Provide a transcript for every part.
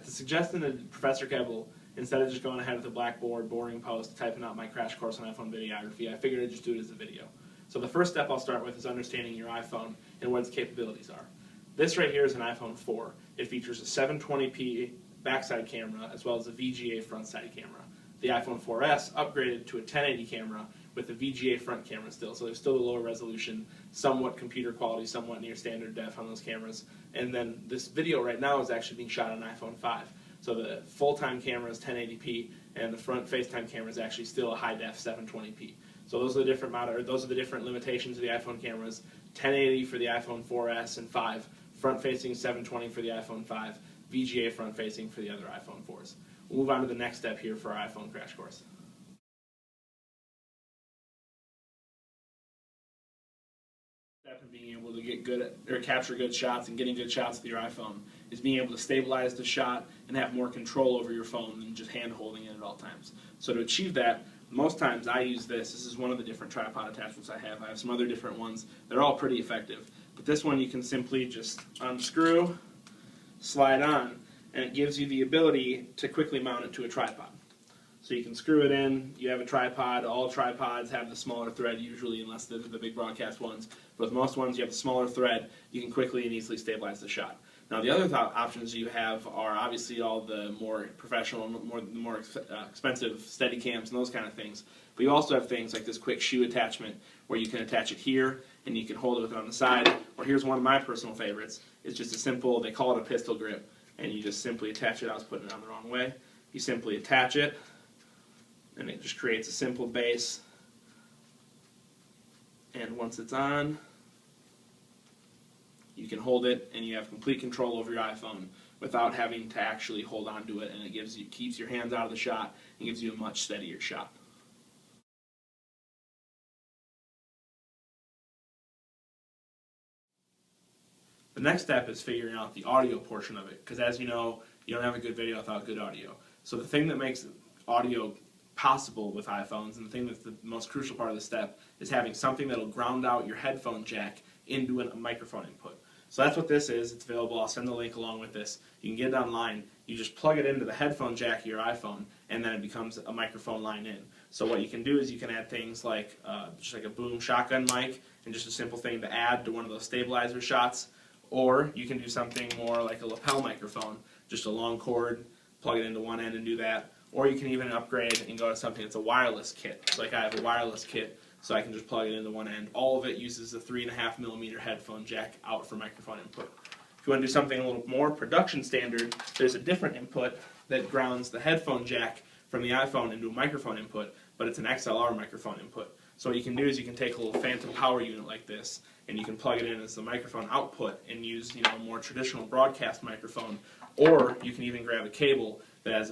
To suggest that Professor Kebbel, instead of just going ahead with a blackboard, boring post, typing out my crash course on iPhone videography, I figured I'd just do it as a video. So the first step I'll start with is understanding your iPhone and what its capabilities are. This right here is an iPhone 4. It features a 720p backside camera as well as a VGA front side camera. The iPhone 4S upgraded to a 1080 camera with a VGA front camera still, so there's still a lower resolution, somewhat computer quality, somewhat near standard def on those cameras. And then this video right now is actually being shot on an iPhone 5. So the full-time camera is 1080p, and the front FaceTime camera is actually still a high-def 720p. So those are the different limitations of the iPhone cameras. 1080 for the iPhone 4S and 5, front-facing 720 for the iPhone 5, VGA front-facing for the other iPhone 4s. We'll move on to the next step here for our iPhone crash course. Step in being able to get good or capture good shots and getting good shots with your iPhone is being able to stabilize the shot and have more control over your phone than just hand holding it at all times. So to achieve that, most times I use this. This is one of the different tripod attachments I have. I have some other different ones. They're all pretty effective. But this one you can simply just unscrew, slide on, and it gives you the ability to quickly mount it to a tripod. So you can screw it in, you have a tripod. All tripods have the smaller thread usually, unless they're the big broadcast ones. But with most ones, you have the smaller thread. You can quickly and easily stabilize the shot. Now the other options you have are obviously all the more professional, more expensive Steadicams and those kind of things. But you also have things like this quick shoe attachment where you can attach it here and you can hold it with it on the side. Or here's one of my personal favorites. It's just a simple, they call it a pistol grip, and you just simply attach it. I was putting it on the wrong way. You simply attach it, and it just creates a simple base. And once it's on, you can hold it, and you have complete control over your iPhone without having to actually hold on to it, and it keeps your hands out of the shot and gives you a much steadier shot. The next step is figuring out the audio portion of it, because as you know, you don't have a good video without good audio. So the thing that makes audio possible with iPhones, and the thing that's the most crucial part of the step, is having something that'll ground out your headphone jack into a microphone input. So that's what this is. It's available. I'll send the link along with this. You can get it online. You just plug it into the headphone jack of your iPhone, and then it becomes a microphone line in. So what you can do is you can add things like just like a boom shotgun mic, and just a simple thing to add to one of those stabilizer shots. Or you can do something more like a lapel microphone, just a long cord, plug it into one end and do that. Or you can even upgrade and go to something that's a wireless kit. So like I have a wireless kit, so I can just plug it into one end. All of it uses a 3.5mm headphone jack out for microphone input. If you want to do something a little more production standard, there's a different input that grounds the headphone jack from the iPhone into a microphone input, but it's an XLR microphone input. So what you can do is you can take a little phantom power unit like this, and you can plug it in as the microphone output and use a more traditional broadcast microphone. Or you can even grab a cable that has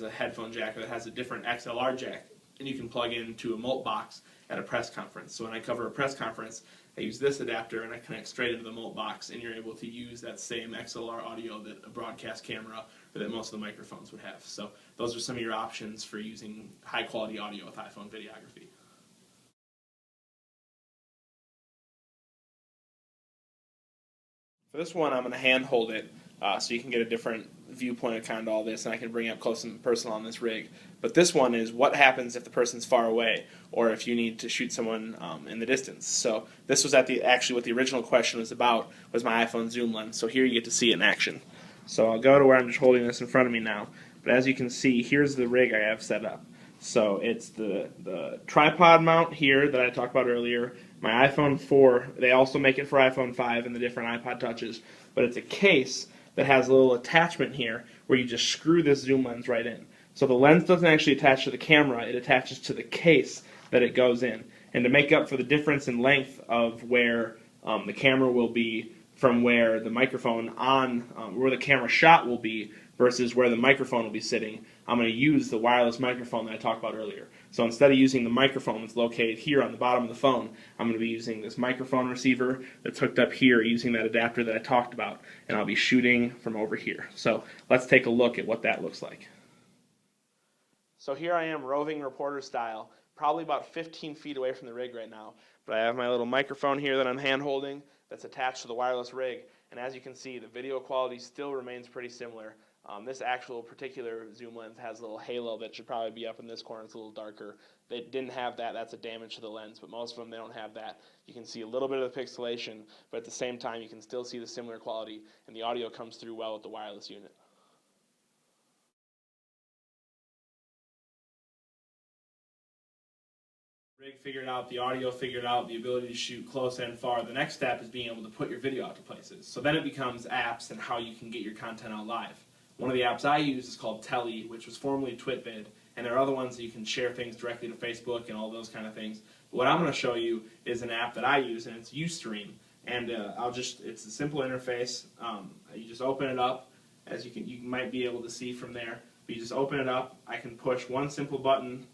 a headphone jack that has a different XLR jack, and you can plug into a mult box at a press conference. So when I cover a press conference, I use this adapter and I connect straight into the mult box, and you're able to use that same XLR audio that a broadcast camera or that most of the microphones would have. So those are some of your options for using high quality audio with iPhone videography. For this one, I'm going to hand hold it so you can get a different viewpoint of kind of all this, and I can bring it up close and personal on this rig. But this one is what happens if the person's far away, or if you need to shoot someone in the distance. So this was actually what the original question was about, was my iPhone zoom lens. So here you get to see it in action. So I'll go to where I'm just holding this in front of me now. But as you can see, here's the rig I have set up. So it's the tripod mount here that I talked about earlier. My iPhone 4, they also make it for iPhone 5 and the different iPod touches, but it's a case that has a little attachment here where you just screw this zoom lens right in. So the lens doesn't actually attach to the camera, it attaches to the case that it goes in. And to make up for the difference in length of where the camera will be from where the microphone where the camera shot will be versus where the microphone will be sitting, I'm going to use the wireless microphone that I talked about earlier. So instead of using the microphone that's located here on the bottom of the phone, I'm going to be using this microphone receiver that's hooked up here using that adapter that I talked about, and I'll be shooting from over here. So let's take a look at what that looks like. So here I am roving reporter style, probably about 15 feet away from the rig right now, but I have my little microphone here that I'm hand holding that's attached to the wireless rig, and as you can see, the video quality still remains pretty similar. This actual particular zoom lens has a little halo that should probably be up in this corner. It's a little darker. They didn't have that. That's a damage to the lens, but most of them, they don't have that. You can see a little bit of the pixelation, but at the same time, you can still see the similar quality, and the audio comes through well with the wireless unit. Rig figured out, the audio figured out, the ability to shoot close and far. The next step is being able to put your video out to places. So then it becomes apps and how you can get your content out live. One of the apps I use is called Telly, which was formerly TwitVid, and there are other ones that you can share things directly to Facebook and all those kind of things. But what I'm going to show you is an app that I use, and it's Ustream. And it's a simple interface. You just open it up, as you might be able to see from there. But you just open it up. I can push one simple button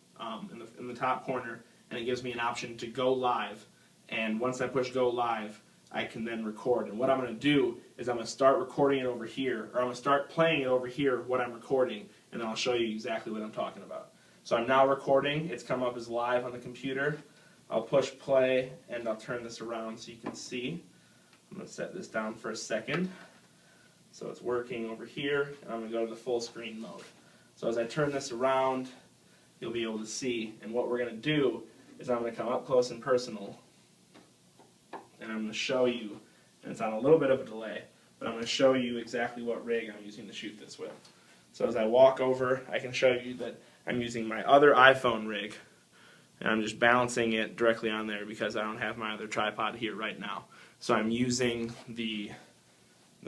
in the top corner, and it gives me an option to go live. And once I push go live, I can then record. And what I'm going to do is I'm going to start recording it over here, or I'm going to start playing it over here, what I'm recording, and then I'll show you exactly what I'm talking about. So I'm now recording. It's come up as live on the computer. I'll push play, and I'll turn this around so you can see. I'm going to set this down for a second. So it's working over here, and I'm going to go to the full screen mode. So as I turn this around, you'll be able to see. And what we're going to do is I'm going to come up close and personal, and I'm going to show you, and it's on a little bit of a delay, but I'm going to show you exactly what rig I'm using to shoot this with. So as I walk over, I can show you that I'm using my other iPhone rig, and I'm just balancing it directly on there because I don't have my other tripod here right now. So I'm using the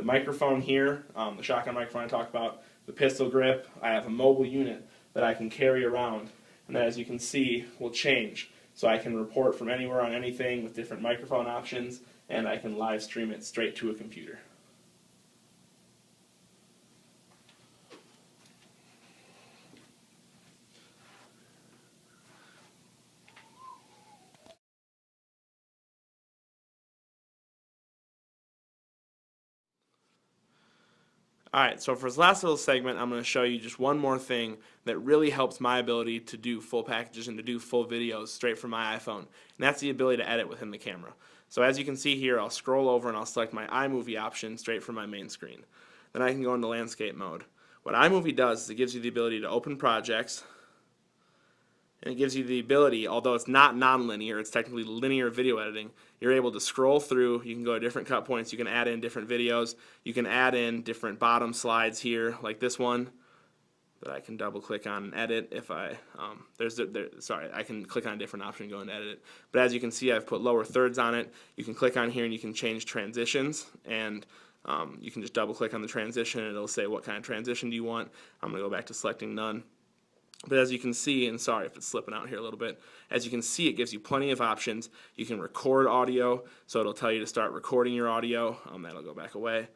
microphone here, the shotgun microphone I talked about, the pistol grip. I have a mobile unit that I can carry around, and that, as you can see, will change. So I can report from anywhere on anything with different microphone options, and I can live stream it straight to a computer. Alright, so for this last little segment, I'm going to show you just one more thing that really helps my ability to do full packages and to do full videos straight from my iPhone, and that's the ability to edit within the camera. So as you can see here, I'll scroll over and I'll select my iMovie option straight from my main screen. Then I can go into landscape mode. What iMovie does is it gives you the ability to open projects, and it gives you the ability, although it's not non-linear, it's technically linear video editing, you're able to scroll through, you can go to different cut points, you can add in different videos, you can add in different bottom slides here, like this one, that I can double click on and edit if I, I can click on a different option and go and edit it. But as you can see, I've put lower thirds on it. You can click on here and you can change transitions, and you can just double click on the transition and it'll say what kind of transition do you want. I'm going to go back to selecting none. But as you can see, and sorry if it's slipping out here a little bit, as you can see, it gives you plenty of options. You can record audio, so it'll tell you to start recording your audio. That'll go back away.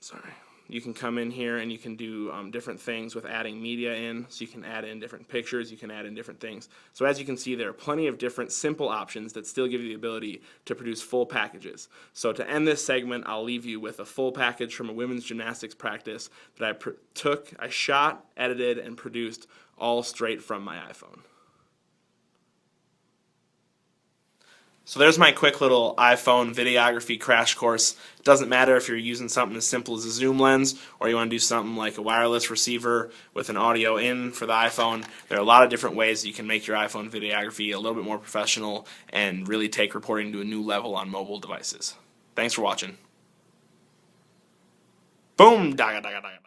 Sorry. You can come in here and you can do different things with adding media in. So you can add in different pictures, you can add in different things. So as you can see, there are plenty of different simple options that still give you the ability to produce full packages. So to end this segment, I'll leave you with a full package from a women's gymnastics practice that I shot, edited, and produced all straight from my iPhone. So there's my quick little iPhone videography crash course. It doesn't matter if you're using something as simple as a zoom lens or you want to do something like a wireless receiver with an audio in for the iPhone. There are a lot of different ways that you can make your iPhone videography a little bit more professional and really take reporting to a new level on mobile devices. Thanks for watching. Boom! Daga, daga, daga.